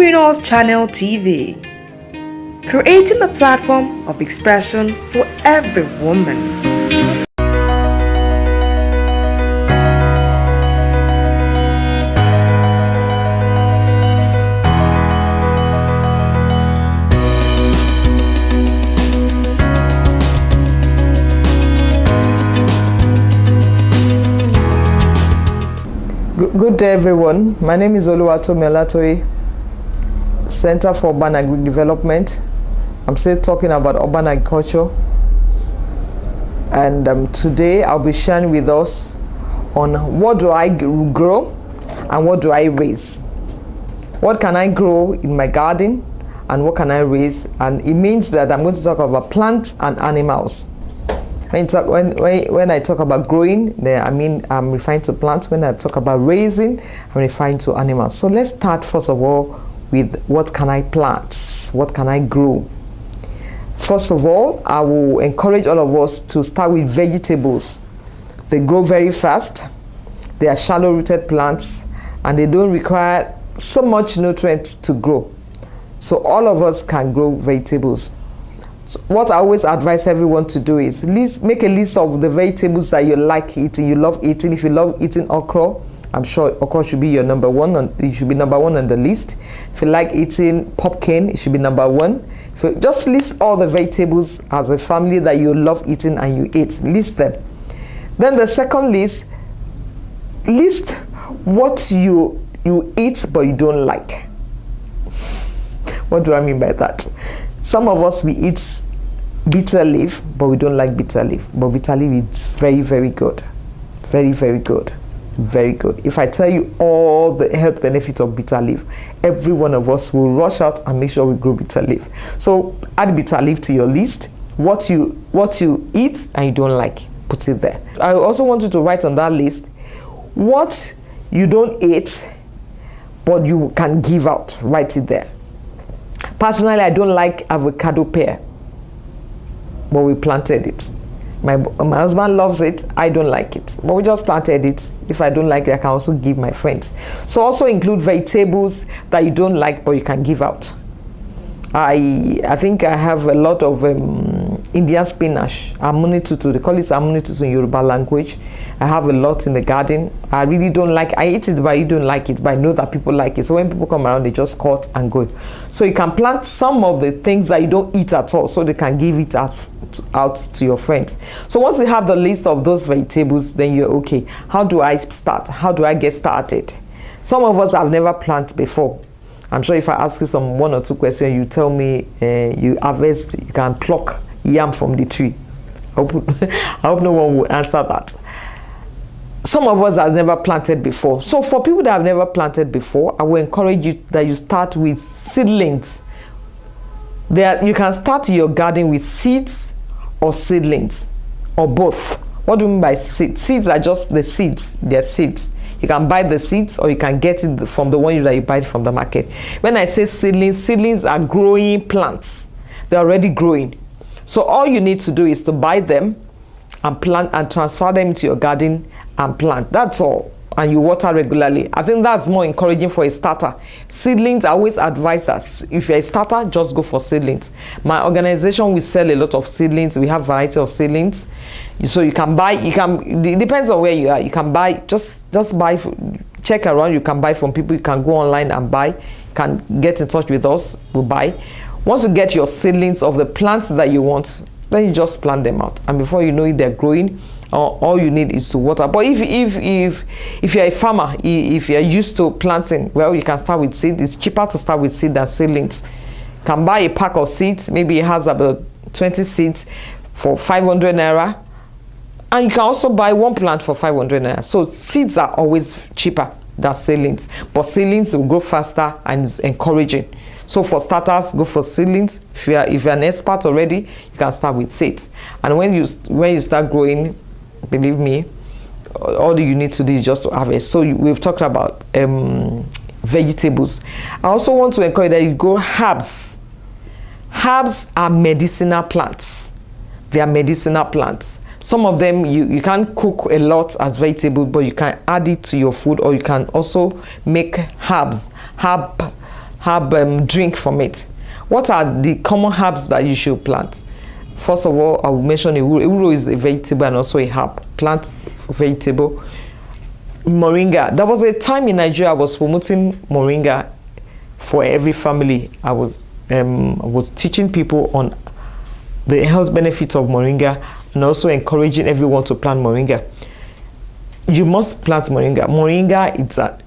Entrepreneurs Channel TV, creating a platform of expression for every woman. Good day, everyone. My name is Oluwatomi Olatoye, Center for Urban Agric Development. I'm still talking about urban agriculture, and today I'll be sharing with us on what do I grow and what do I raise. What can I grow in my garden and what can I raise? And it means that I'm going to talk about plants and animals. When I talk about growing, I'm referring to plants. When I talk about raising, I'm referring to animals. So let's start first of all with what can I plant? What can I grow? First of all, I will encourage all of us to start with vegetables. They grow very fast. They are shallow-rooted plants and they don't require so much nutrients to grow. So all of us can grow vegetables. So what I always advise everyone to do is make a list of the vegetables that you like eating, you love eating. If you love eating okra, I'm sure okra should be your number one. It should be number one on the list. If you like eating pumpkin, it should be number one. If you just list all the vegetables as a family that you love eating and you eat, list them. Then the second list what you eat but you don't like. What do I mean by that? Some of us, we eat bitter leaf, but we don't like bitter leaf. But bitter leaf is very, very good. Very, very good. Very good. If I tell you all the health benefits of bitter leaf, every one of us will rush out and make sure we grow bitter leaf. So add bitter leaf to your list. What you eat and you don't like, put it there. I also want you to write on that list what you don't eat, but you can give out. Write it there. Personally, I don't like avocado pear, but we planted it. My husband loves it. I don't like it, but we just planted it. If I don't like it, I can also give my friends. So also include vegetables that you don't like, but you can give out. I think I have a lot of Indian spinach, amunitutu. They call it amunitutu in Yoruba language. I have a lot in the garden. I really don't like. I eat it, but you don't like it. But I know that people like it. So when people come around, they just cut and go. So you can plant some of the things that you don't eat at all, so they can give it out to your friends. So once you have the list of those vegetables, then you're okay. How do I start? How do I get started? Some of us have never planted before. I'm sure if I ask you some one or two questions, you tell me you harvest, you can pluck yam from the tree. I hope no one will answer that. Some of us have never planted before. So for people that have never planted before, I will encourage you that you start with seedlings. You can start your garden with seeds or seedlings or both. What do you mean by seeds? Seeds are just the seeds. They're seeds. You can buy the seeds or you can get it from the one that you buy from the market. When I say seedlings, seedlings are growing plants. They're already growing. So all you need to do is to buy them and plant and transfer them into your garden and plant. That's all. And you water regularly. I think that's more encouraging for a starter. Seedlings, I always advise that if you're a starter, just go for seedlings. My organization, we sell a lot of seedlings. We have a variety of seedlings. So you can buy, it depends on where you are. You can buy, just buy, check around. You can buy from people. You can go online and buy. You can get in touch with us. We'll buy. Once you get your seedlings of the plants that you want, then you just plant them out. And before you know it, they're growing. All you need is to water. But if you're a farmer, if you're used to planting, well, you can start with seed. It's cheaper to start with seed than seedlings. You can buy a pack of seeds. Maybe it has about 20 seeds for 500 naira. And you can also buy one plant for 500 naira. So seeds are always cheaper than seedlings. But seedlings will grow faster and it's encouraging. So for starters, go for seedlings. If you're an expert already, you can start with seeds. And when you start growing, believe me, all you need to do is just to harvest. So we've talked about vegetables. I also want to encourage that you grow herbs. Herbs are medicinal plants. They are medicinal plants. Some of them you can't cook a lot as vegetable, but you can add it to your food, or you can also make herbs. herb drink from it. What are the common herbs that you should plant? First of all, I will mention ewuro. Ewuro is a vegetable and also a herb. Plant vegetable. Moringa. There was a time in Nigeria I was promoting moringa for every family. I was teaching people on the health benefits of moringa and also encouraging everyone to plant moringa. You must plant moringa. Moringa,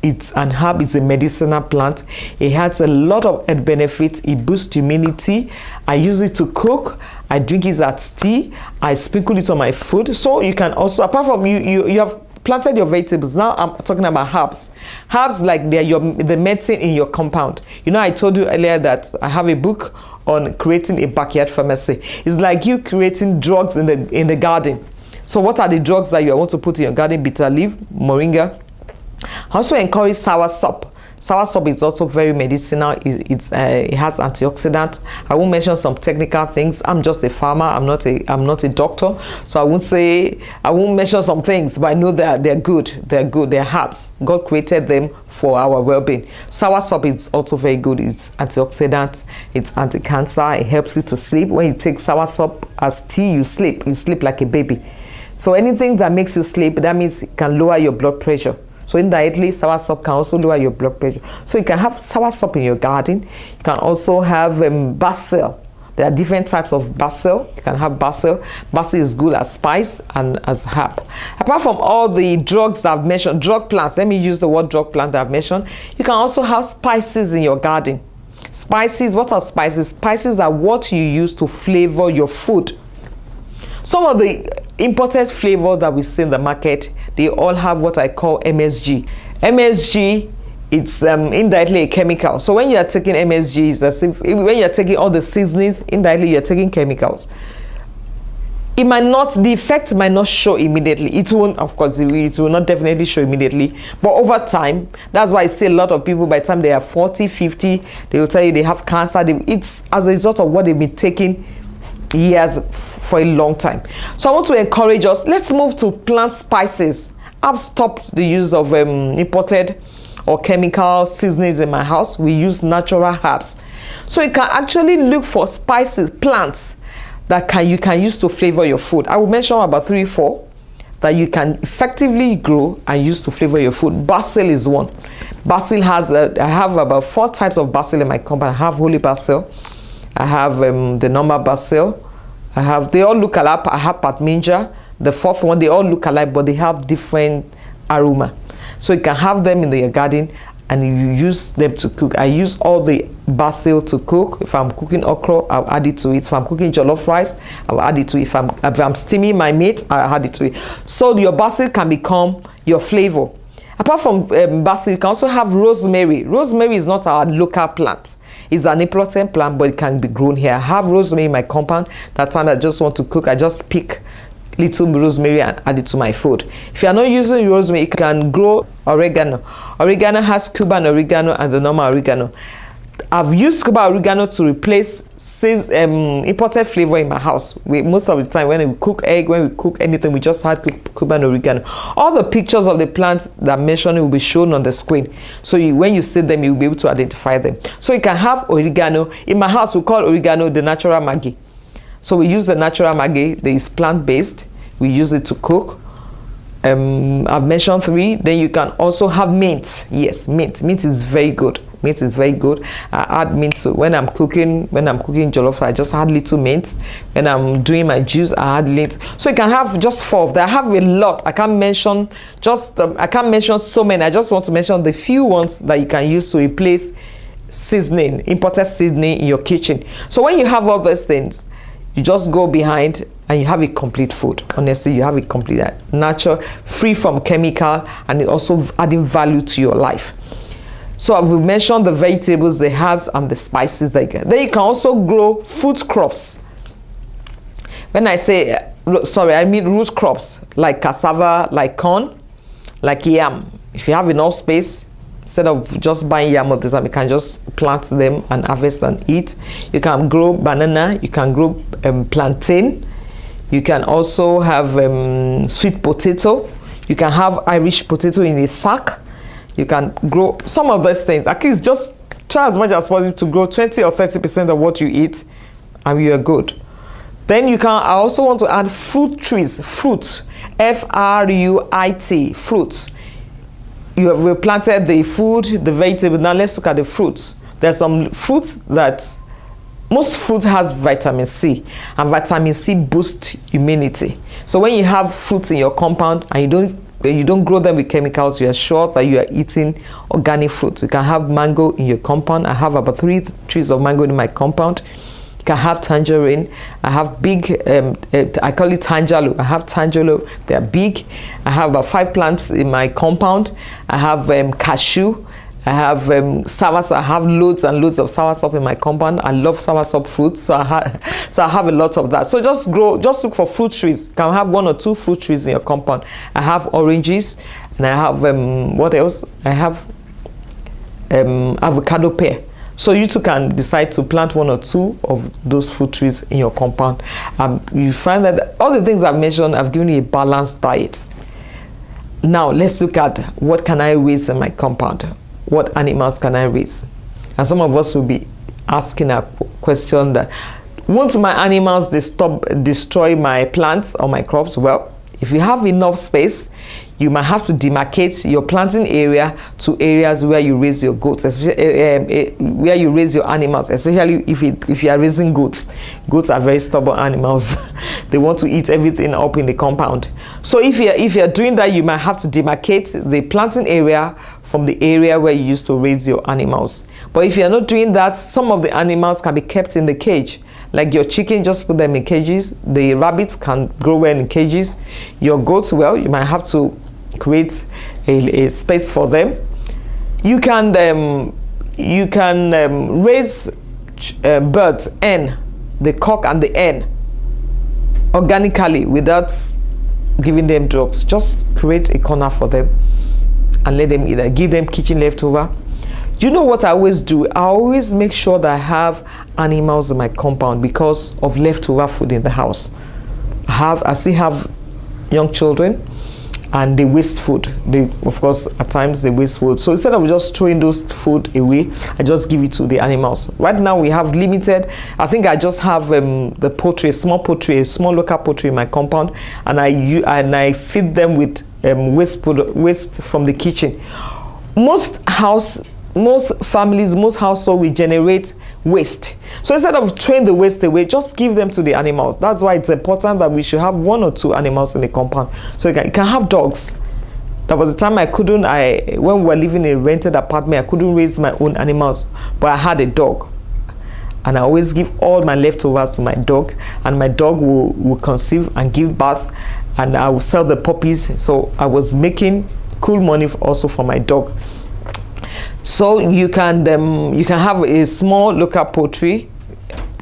it's an herb, it's a medicinal plant. It has a lot of health benefits. It boosts immunity. I use it to cook. I drink it as tea. I sprinkle it on my food. So you can also, apart from you have planted your vegetables. Now I'm talking about herbs. Herbs, like they're the medicine in your compound. You know, I told you earlier that I have a book on creating a backyard pharmacy. It's like you creating drugs in the garden. So what are the drugs that you want to put in your garden? Bitter leaf, moringa. I also encourage soursop. Soursop is also very medicinal. It has antioxidant. I won't mention some technical things. I'm just a farmer. I'm not a doctor, so I won't mention some things. But I know that they're good. They're good. They're herbs. God created them for our well-being. Soursop is also very good. It's antioxidant. It's anti-cancer. It helps you to sleep. When you take soursop as tea, you sleep. You sleep like a baby. So anything that makes you sleep, that means it can lower your blood pressure. So indirectly, soursop can also lower your blood pressure. So you can have soursop in your garden. You can also have basil. There are different types of basil. You can have basil. Basil is good as spice and as herb. Apart from all the drugs that I've mentioned, drug plants, let me use the word drug plant that I've mentioned. You can also have spices in your garden. Spices, what are spices? Spices are what you use to flavor your food. Some of the imported flavors that we see in the market, they all have what I call MSG. MSG, it's indirectly a chemical. So when you are taking MSG, it's as if when you are taking all the seasonings, indirectly you are taking chemicals. It might not, the effect might not show immediately. It won't, of course, it will not definitely show immediately. But over time, that's why I see a lot of people, by the time they are 40, 50, they will tell you they have cancer. It's as a result of what they've been taking years for a long time. So I want to encourage us, let's move to plant spices. I've stopped the use of imported or chemical seasonings in my house. We use natural herbs. So you can actually look for spices, plants that you can use to flavor your food. I will mention about 3-4 that you can effectively grow and use to flavor your food. Basil is one. Basil has I have about 4 types of basil in my compound. I have holy basil. I have the normal basil. They all look alike. I have patminja. The 4th one, they all look alike, but they have different aroma. So you can have them in your garden and you use them to cook. I use all the basil to cook. If I'm cooking okra, I'll add it to it. If I'm cooking jollof rice, I'll add it to it. If I'm steaming my meat, I'll add it to it. So your basil can become your flavor. Apart from basil, you can also have rosemary. Rosemary is not our local plant. It's an important plant, but it can be grown here. I have rosemary in my compound. That time I just want to cook, I just pick little rosemary and add it to my food. If you are not using rosemary, you can grow oregano. Oregano has Cuban oregano and the normal oregano. I've used Cuban oregano to replace imported flavor in my house. Most of the time when we cook egg, when we cook anything, we just add Cuban oregano. All the pictures of the plants that I'm mentioning will be shown on the screen. So when you see them, you'll be able to identify them. So you can have oregano. In my house, we call oregano the natural Maggi. So we use the natural Maggi. That is plant-based. We use it to cook. I've mentioned 3. Then you can also have mint. Yes, mint. Mint is very good. Mint is very good. I add mint to when I'm cooking jollof, I just add little mint. When I'm doing my juice, I add mint. So you can have just 4 of them. I have a lot. I can't mention so many. I just want to mention the few ones that you can use to replace seasoning, imported seasoning in your kitchen. So when you have all those things, you just go behind and you have a complete food. Honestly, you have a complete natural, free from chemical, and it also adding value to your life. So I've mentioned the vegetables, the herbs, and the spices that you get. Then you can also grow food crops. When I say, I mean root crops, like cassava, like corn, like yam. If you have enough space, instead of just buying yam all the time, you can just plant them and harvest and eat. You can grow banana, you can grow plantain. You can also have sweet potato. You can have Irish potato in a sack. You can grow some of those things. At least just try as much as possible to grow 20 or 30% of what you eat, and you are good. Then I also want to add fruit trees, fruits, F-R-U-I-T, fruits. We've planted the food, the vegetable. Now let's look at the fruits. There's some fruits that, most fruit has vitamin C, and vitamin C boosts immunity. So when you have fruits in your compound and you don't grow them with chemicals, you are sure that you are eating organic fruits. You can have mango in your compound. I have about 3 trees of mango in my compound. You can have tangerine. I have big, I call it tangelo. I have tangelo, they're big. I have about 5 plants in my compound. I have cashew. I have soursop. I have loads and loads of soursop in my compound. I love soursop fruits, so I have a lot of that. So just look for fruit trees. You can have 1 or 2 fruit trees in your compound. I have oranges, and I have what else? I have avocado pear. So you too can decide to plant 1 or 2 of those fruit trees in your compound. You find that all the things I've mentioned, I've given you a balanced diet. Now let's look at what can I raise in my compound. What animals can I raise? And some of us will be asking a question that, won't my animals destroy my plants or my crops? Well, if you have enough space, you might have to demarcate your planting area to areas where you raise your goats, where you raise your animals, especially if you are raising goats. Goats are very stubborn animals. They want to eat everything up in the compound. So if you're doing that, you might have to demarcate the planting area from the area where you used to raise your animals. But if you're not doing that, some of the animals can be kept in the cage. Like your chicken, just put them in cages. The rabbits can grow well in cages. Your goats, well, you might have to create a space for them. You can raise birds, the cock and the hen, organically without giving them drugs. Just create a corner for them and let them eat. Give them kitchen leftover. You know what I always do? I always make sure that I have animals in my compound because of leftover food in the house. I still have young children, and they waste food. Of course, at times they waste food. So instead of just throwing those food away, I just give it to the animals. Right now we have limited. I think I just have the poultry, a small local poultry in my compound, and I feed them with waste from the kitchen. Most families, most households will generate waste. So instead of throwing the waste away, just give them to the animals. That's why it's important that we should have 1 or 2 animals in the compound. So you can have dogs. There was a time when we were living in a rented apartment, I couldn't raise my own animals, but I had a dog. And I always give all my leftovers to my dog, and my dog will conceive and give birth, and I will sell the puppies. So I was making cool money also for my dog. So you can have a small local poultry,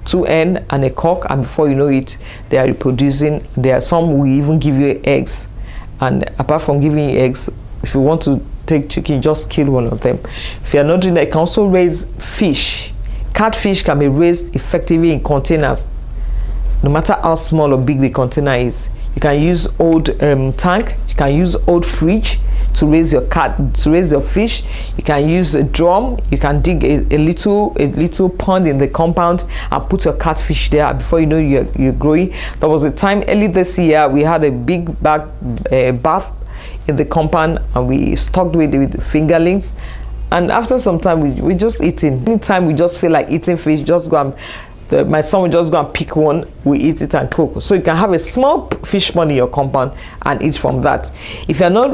2 hen and a cock, and before you know it, they are reproducing. There are some will even give you eggs, and apart from giving you eggs, if you want to take chicken, just kill 1 of them. If you are not doing that, you can also raise fish. Catfish can be raised effectively in containers, no matter how small or big the container is. You can use old tank. You can use old fridge to raise your fish. You can use a drum. You can dig a little pond in the compound and put your catfish there. Before you know, you're growing. There was a time early this year we had a big bath in the compound, and we stocked with fingerlings. And after some time, we just eating. Anytime we just feel like eating fish, just go and my son will just go and pick one, we eat it and cook. So you can have a small fish pond in your compound and eat from that. If you're not,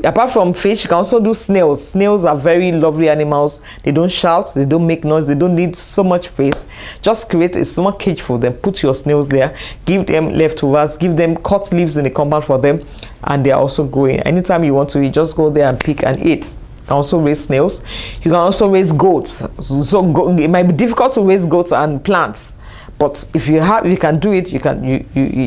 apart from fish, you can also do snails. Snails are very lovely animals. They don't shout, they don't make noise, they don't need so much space. Just create a small cage for them, put your snails there, give them leftovers, give them cut leaves in the compound for them, and they are also growing. Anytime you want to eat, just go there and pick and eat. You can also raise snails. You can also raise goats. So it might be difficult to raise goats and plants, but if you can do it,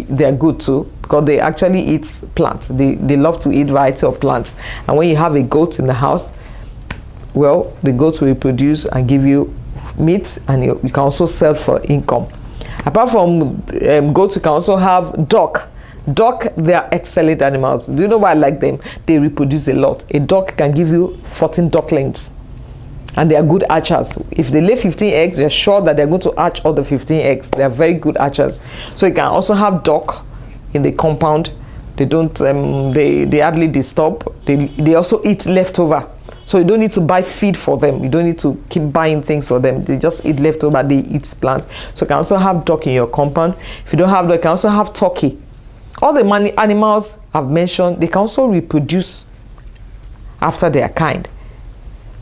they are good too, because they actually eat plants. They love to eat variety of plants. And when you have a goat in the house, well, the goats will reproduce and give you meat, and you can also sell for income. Apart from goats, you can also have duck. Duck, they are excellent animals. Do you know why I like them? They reproduce a lot. A duck can give you 14 ducklings. and they are good archers. If they lay 15 eggs, you're sure that they're going to hatch all the 15 eggs. They are very good archers. So you can also have duck in the compound. They don't they hardly disturb. They also eat leftover, so you don't need to buy feed for them. You don't need to keep buying things for them. They just eat leftover. They eat plants. So you can also have duck in your compound. If you don't have duck, you can also have turkey. All the animals I've mentioned, they can also reproduce after their kind.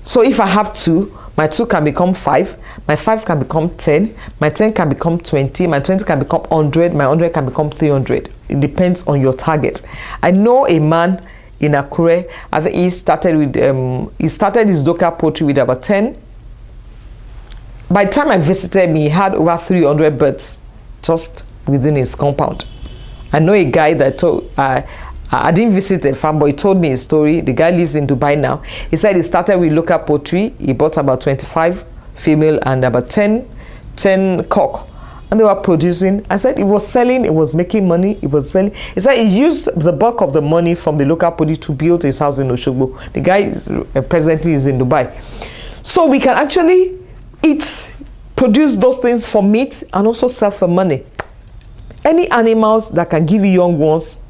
So if I have 2, my 2 can become 5, my 5 can become 10, my 10 can become 20, my 20 can become 100, my 100 can become 300. It depends on your target. I know a man in Akure. I think he started his local poultry with about 10. By the time I visited him, he had over 300 birds just within his compound. I know a guy that told I didn't visit the farm, but he told me a story. The guy lives in Dubai now. He said he started with local poultry. He bought about 25 female and about 10 cock, and they were producing. I said he was selling, he was making money, he was selling. He said he used the bulk of the money from the local poultry to build his house in Oshogbo. The guy is presently is in Dubai. So we can actually produce those things for meat and also sell for money. Any animals that can give you young ones,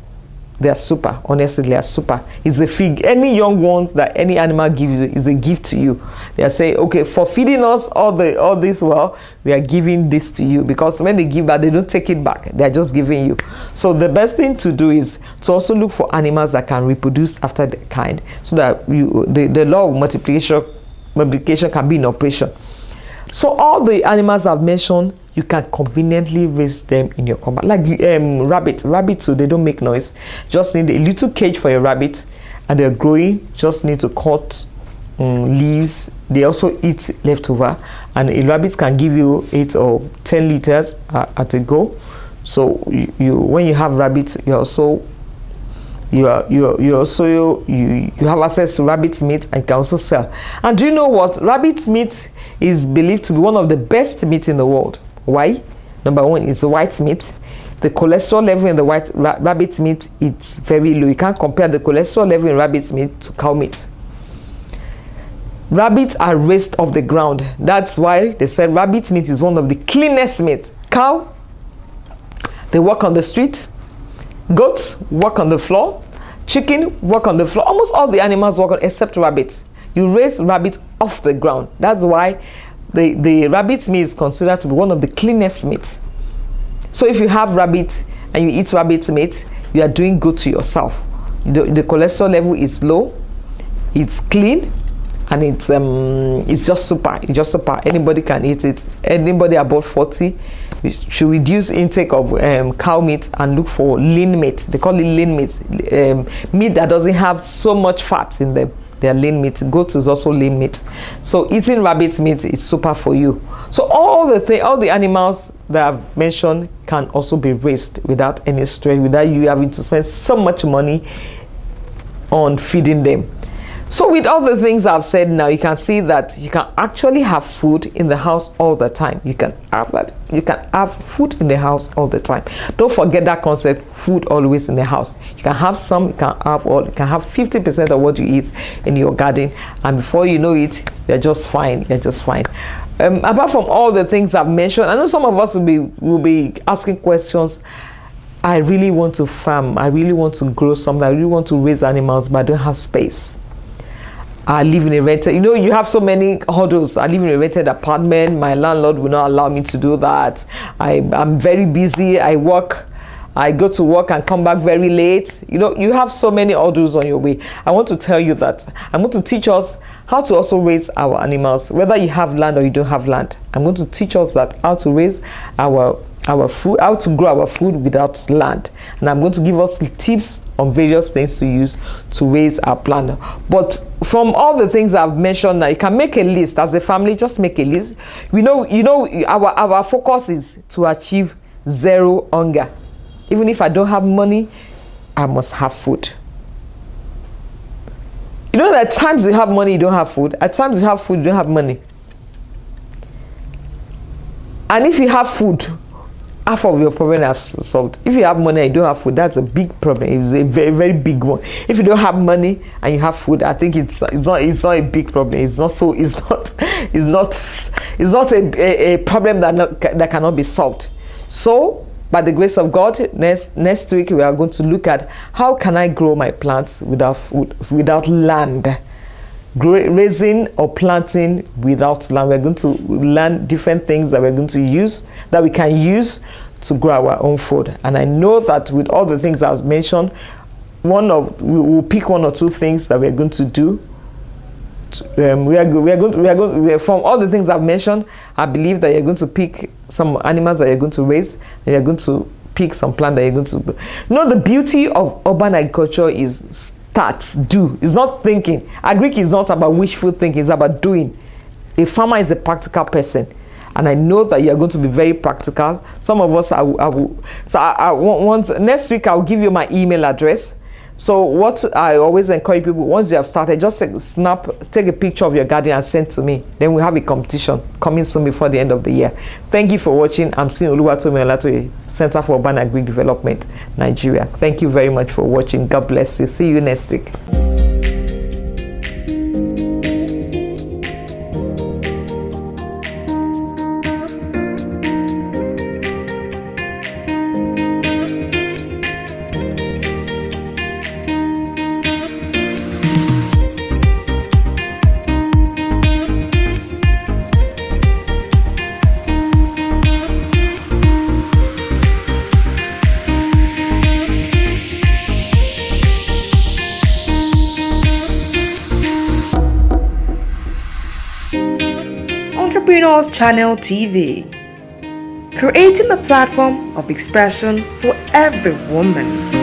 they are super. Honestly, they are super. It's a fig. Any young ones that any animal gives is a gift to you. They are saying, okay, for feeding us all this well, we are giving this to you. Because when they give back, they don't take it back. They are just giving you. So the best thing to do is to also look for animals that can reproduce after their kind, so that the law of multiplication can be in operation. So all the animals I've mentioned, you can conveniently raise them in your compound. Like rabbits, so they don't make noise. Just need a little cage for a rabbit, and they're growing. Just need to cut leaves. They also eat leftover, and a rabbit can give you 8 or 10 liters at a go. So when you have rabbits, you have access to rabbit meat and can also sell. And do you know what? Rabbit meat is believed to be one of the best meat in the world. Why? Number one, it's white meat. The cholesterol level in the white rabbit meat, it's very low. You can't compare the cholesterol level in rabbit meat to cow meat. Rabbits are raised off the ground. That's why they said rabbit meat is one of the cleanest meat. Cow, they walk on the street. Goats walk on the floor. Chicken walk on the floor. Almost all the animals walk on, except rabbits. You raise rabbit off the ground. That's why the rabbit meat is considered to be one of the cleanest meat. So if you have rabbit and you eat rabbit meat, you are doing good to yourself. The cholesterol level is low, it's clean, and it's just super. It's just super. Anybody can eat it. Anybody above 40 should reduce intake of cow meat and look for lean meat. They call it lean meat. Meat that doesn't have so much fat in them. They are lean meat. Goat is also lean meat. So eating rabbit meat is super for you. So all the animals that I've mentioned can also be raised without any stress, without you having to spend so much money on feeding them. So with all the things I've said now, you can see that you can actually have food in the house all the time. You can have that. You can have food in the house all the time. Don't forget that concept, food always in the house. You can have some, you can have all, you can have 50% of what you eat in your garden, and before you know it, you're just fine. You're just fine. Apart from all the things I've mentioned, I know some of us will be asking questions. I really want to farm. I really want to grow something. I really want to raise animals, but I don't have space. I live in a rented, you have so many hurdles. I live in a rented apartment. My landlord will not allow me to do that. I'm very busy. I go to work and come back very late. You have so many hurdles on your way. I want to tell you that I'm going to teach us how to also raise our animals, whether you have land or you don't have land. I'm going to teach us how to raise our food, how to grow our food without land, and I'm going to give us tips on various things to use to raise our plant. But from all the things I've mentioned now, you can make a list as a family. Just make a list. Our focus is to achieve zero hunger. Even if I don't have money, I must have food. At times you have money, you don't have food. At times you have food, you don't have money. And if you have food half of your problem has solved. If you have money and you don't have food, that's a big problem. It's a very, very big one. If you don't have money and you have food, I think it's not a big problem. It's not a problem that cannot be solved. So by the grace of God, next week we are going to look at how can I grow my plants without food, without land. Raising or planting without land. We're going to learn different things that we can use to grow our own food. And I know that with all the things I've mentioned, we will pick one or two things that we're going to do. From all the things I've mentioned, I believe that you're going to pick some animals that you're going to raise, and you're going to pick some plant that you're going to. The beauty of urban agriculture is do. It's not thinking. Agric is not about wishful thinking. It's about doing. A farmer is a practical person, and I know that you are going to be very practical. Some of us, next week I'll give you my email address. So what I always encourage people, once you have started, just take a picture of your garden and send to me. Then we have a competition coming soon before the end of the year. Thank you for watching. I'm still Oluwatomi Olatoye, Center for Urban Agric Development, Nigeria. Thank you very much for watching. God bless you. See you next week. Entrepreneurs Channel TV, creating a platform of expression for every woman.